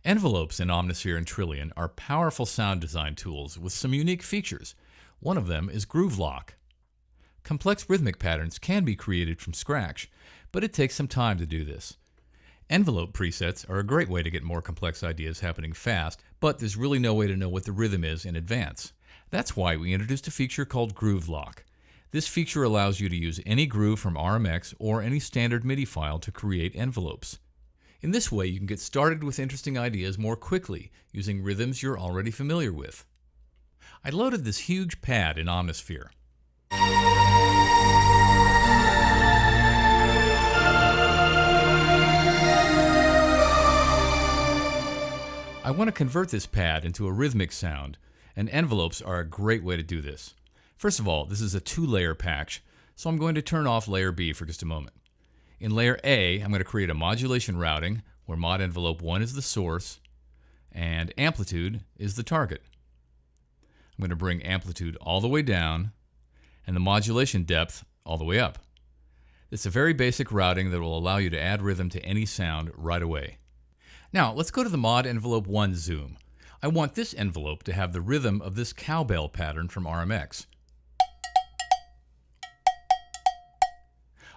Envelopes in Omnisphere and Trillion are powerful sound design tools with some unique features. One of them is groove lock. Complex rhythmic patterns can be created from scratch, but it takes some time to do this. Envelope presets are a great way to get more complex ideas happening fast, but there's really no way to know what the rhythm is in advance. That's why we introduced a feature called Groove Lock. This feature allows you to use any groove from RMX or any standard MIDI file to create envelopes. In this way, you can get started with interesting ideas more quickly using rhythms you're already familiar with. I loaded this huge pad in Omnisphere. I want to convert this pad into a rhythmic sound, and envelopes are a great way to do this. First of all, this is a 2-layer patch, so I'm going to turn off layer B for just a moment. In layer A, I'm going to create a modulation routing where mod envelope 1 is the source and amplitude is the target. I'm going to bring amplitude all the way down and the modulation depth all the way up. It's a very basic routing that will allow you to add rhythm to any sound right away. Now, let's go to the mod envelope 1 zoom. I want this envelope to have the rhythm of this cowbell pattern from RMX.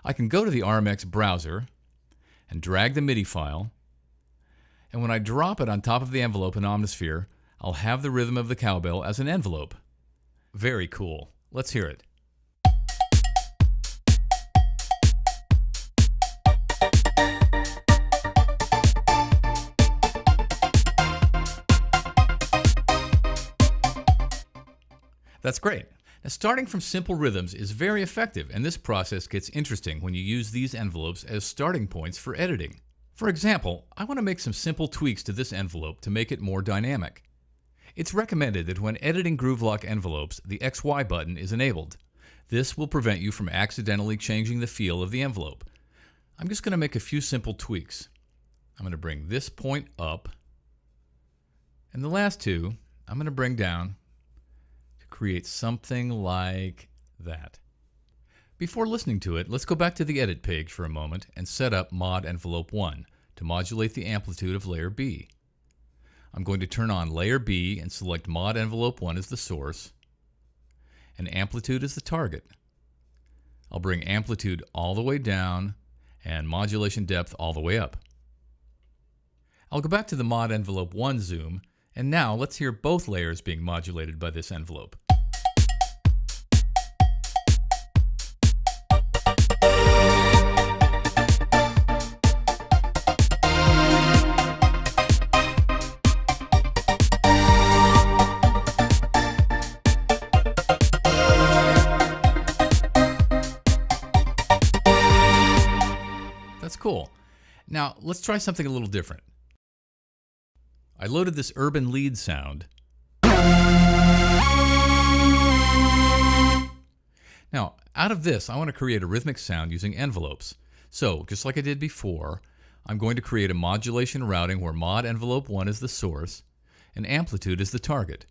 I can go to the RMX browser and drag the MIDI file, and when I drop it on top of the envelope in Omnisphere, I'll have the rhythm of the cowbell as an envelope. Very cool. Let's hear it. That's great. Now, starting from simple rhythms is very effective, and this process gets interesting when you use these envelopes as starting points for editing. For example, I want to make some simple tweaks to this envelope to make it more dynamic. It's recommended that when editing groove lock envelopes, the XY button is enabled. This will prevent you from accidentally changing the feel of the envelope. I'm just going to make a few simple tweaks. I'm going to bring this point up, and the last two I'm going to bring down. Create something like that. Before listening to it, let's go back to the edit page for a moment and set up mod envelope 1 to modulate the amplitude of layer B. I'm going to turn on layer B and select mod envelope 1 as the source and amplitude as the target. I'll bring amplitude all the way down and modulation depth all the way up. I'll go back to the mod envelope 1 zoom, and now let's hear both layers being modulated by this envelope. That's cool. Now let's try something a little different. I loaded this urban lead sound. Now, out of this, I want to create a rhythmic sound using envelopes. So, just like I did before, I'm going to create a modulation routing where mod envelope 1 is the source and amplitude is the target.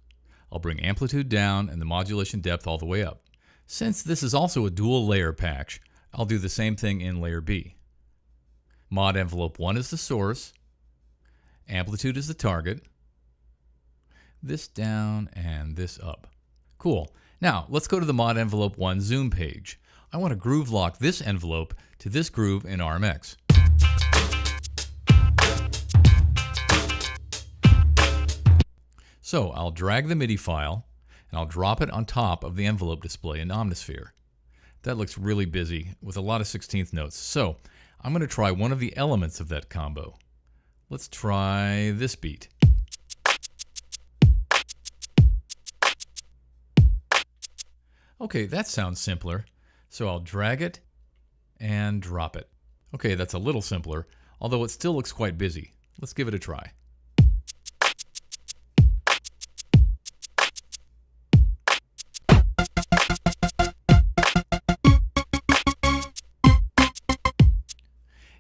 I'll bring amplitude down and the modulation depth all the way up. Since this is also a dual layer patch, I'll do the same thing in layer B. Mod envelope 1 is the source, amplitude is the target, this down and this up. Cool. Now let's go to the mod envelope 1 zoom page. I want to groove lock this envelope to this groove in RMX. So I'll drag the MIDI file and I'll drop it on top of the envelope display in Omnisphere. That looks really busy with a lot of 16th notes. So I'm going to try one of the elements of that combo. Let's try this beat. Okay, that sounds simpler. So I'll drag it and drop it. Okay, that's a little simpler, although it still looks quite busy. Let's give it a try.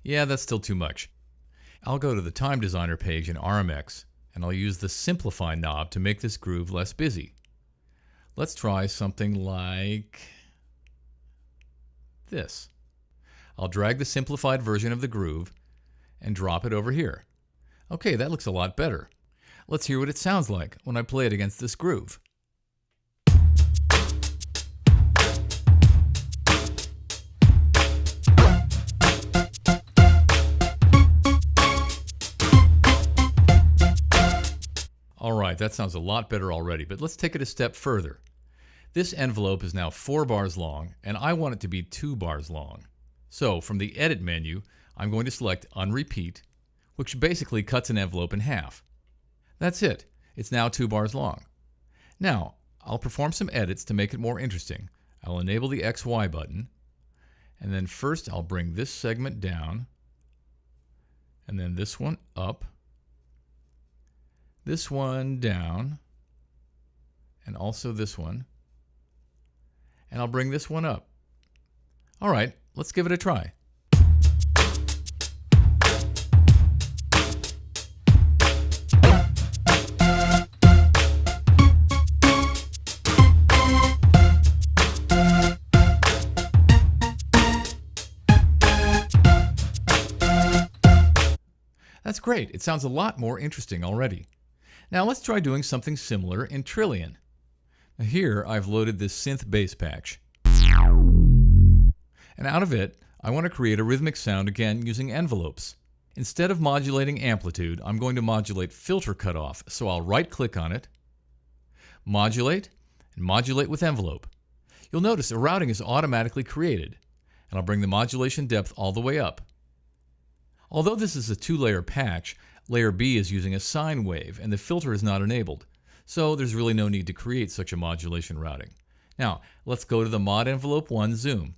Yeah, that's still too much. I'll go to the Time Designer page in RMX, and I'll use the Simplify knob to make this groove less busy. Let's try something like this. I'll drag the simplified version of the groove and drop it over here. Okay, that looks a lot better. Let's hear what it sounds like when I play it against this groove. Alright, that sounds a lot better already, but let's take it a step further. This envelope is now 4 bars long, and I want it to be 2 bars long. So, from the Edit menu, I'm going to select Unrepeat, which basically cuts an envelope in half. That's it. It's now 2 bars long. Now, I'll perform some edits to make it more interesting. I'll enable the XY button, and then first I'll bring this segment down, and then this one up, this one down, and also this one, and I'll bring this one up. Alright, let's give it a try. That's great. It sounds a lot more interesting already. Now let's try doing something similar in Trillion. Now here I've loaded this synth bass patch. And out of it, I want to create a rhythmic sound again using envelopes. Instead of modulating amplitude, I'm going to modulate filter cutoff. So I'll right-click on it, modulate, and modulate with envelope. You'll notice a routing is automatically created, and I'll bring the modulation depth all the way up. Although this is a 2-layer patch, layer B is using a sine wave, and the filter is not enabled. So there's really no need to create such a modulation routing. Now, let's go to the Mod Envelope 1 Zoom.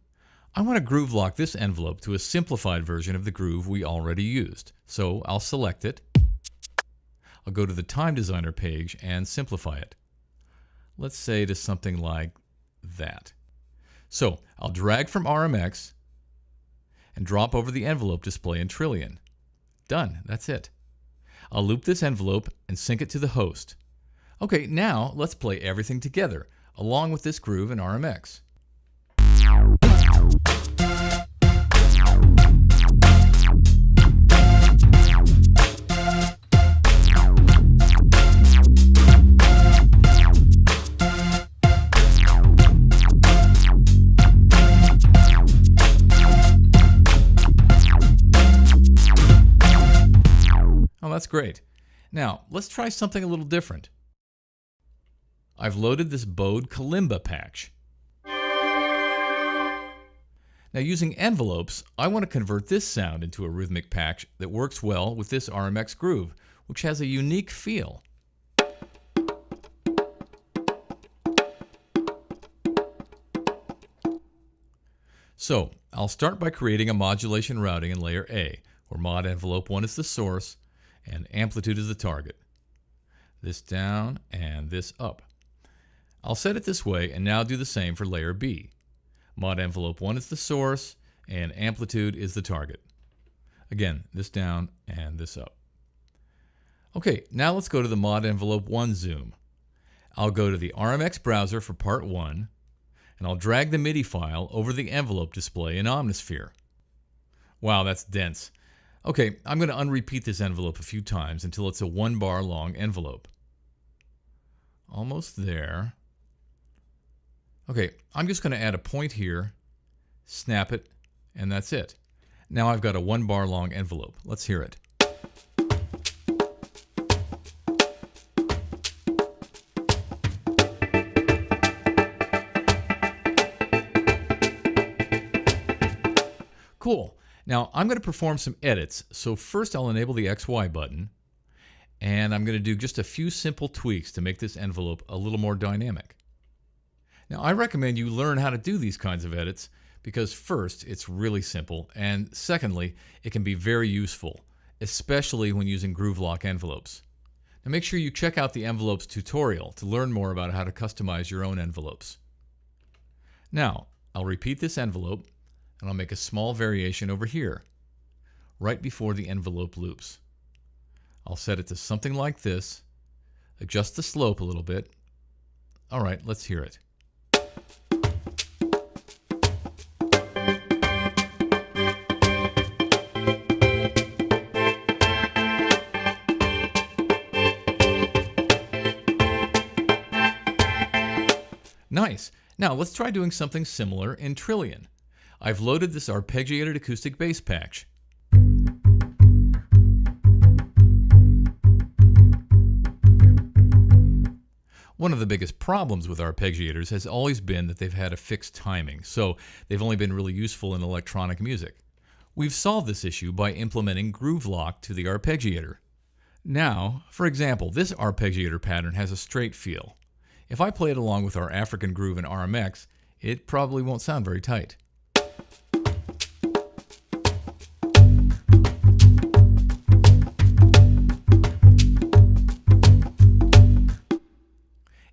I want to groove lock this envelope to a simplified version of the groove we already used. So I'll select it. I'll go to the Time Designer page and simplify it. Let's say to something like that. So I'll drag from RMX and drop over the envelope display in Trillion. Done. That's it. I'll loop this envelope and sync it to the host. Okay, now let's play everything together, along with this groove in RMX. Oh, that's great. Now, let's try something a little different. I've loaded this bowed kalimba patch. Now, using envelopes, I want to convert this sound into a rhythmic patch that works well with this RMX groove, which has a unique feel. So, I'll start by creating a modulation routing in layer A, where Mod Envelope 1 is the source and amplitude is the target. This down and this up. I'll set it this way and now do the same for layer B. Mod Envelope 1 is the source and amplitude is the target. Again, this down and this up. Okay, now let's go to the Mod Envelope 1 Zoom. I'll go to the RMX browser for part 1 and I'll drag the MIDI file over the envelope display in Omnisphere. Wow, that's dense. Okay, I'm going to unrepeat this envelope a few times until it's a 1 bar long envelope. Almost there. Okay, I'm just going to add a point here, snap it, and that's it. Now I've got a 1 bar long envelope. Let's hear it. Cool. Now I'm going to perform some edits. So first I'll enable the XY button, and I'm going to do just a few simple tweaks to make this envelope a little more dynamic. Now, I recommend you learn how to do these kinds of edits because first, it's really simple, and secondly, it can be very useful, especially when using groove lock envelopes. Now make sure you check out the envelopes tutorial to learn more about how to customize your own envelopes. Now, I'll repeat this envelope, and I'll make a small variation over here, right before the envelope loops. I'll set it to something like this, adjust the slope a little bit. All right, let's hear it. Now let's try doing something similar in Trillion. I've loaded this arpeggiated acoustic bass patch. One of the biggest problems with arpeggiators has always been that they've had a fixed timing, so they've only been really useful in electronic music. We've solved this issue by implementing groove lock to the arpeggiator. Now, for example, this arpeggiator pattern has a straight feel. If I play it along with our African groove in RMX, it probably won't sound very tight.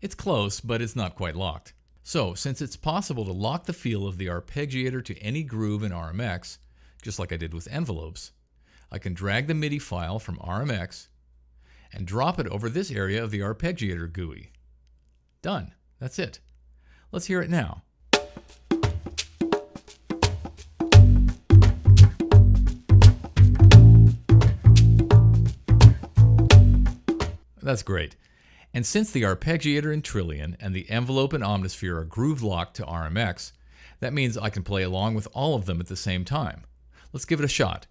It's close, but it's not quite locked. So, since it's possible to lock the feel of the arpeggiator to any groove in RMX, just like I did with envelopes, I can drag the MIDI file from RMX and drop it over this area of the arpeggiator GUI. Done. That's it. Let's hear it now. That's great. And since the arpeggiator in Trillion and the envelope in Omnisphere are groove locked to RMX, that means I can play along with all of them at the same time. Let's give it a shot.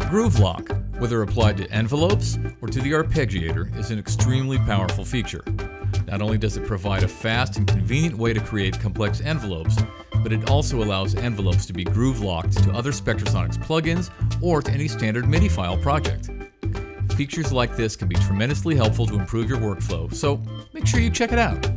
Groove lock, whether applied to envelopes or to the arpeggiator, is an extremely powerful feature. Not only does it provide a fast and convenient way to create complex envelopes, but it also allows envelopes to be groove locked to other Spectrasonics plugins or to any standard MIDI file project. Features like this can be tremendously helpful to improve your workflow, so make sure you check it out.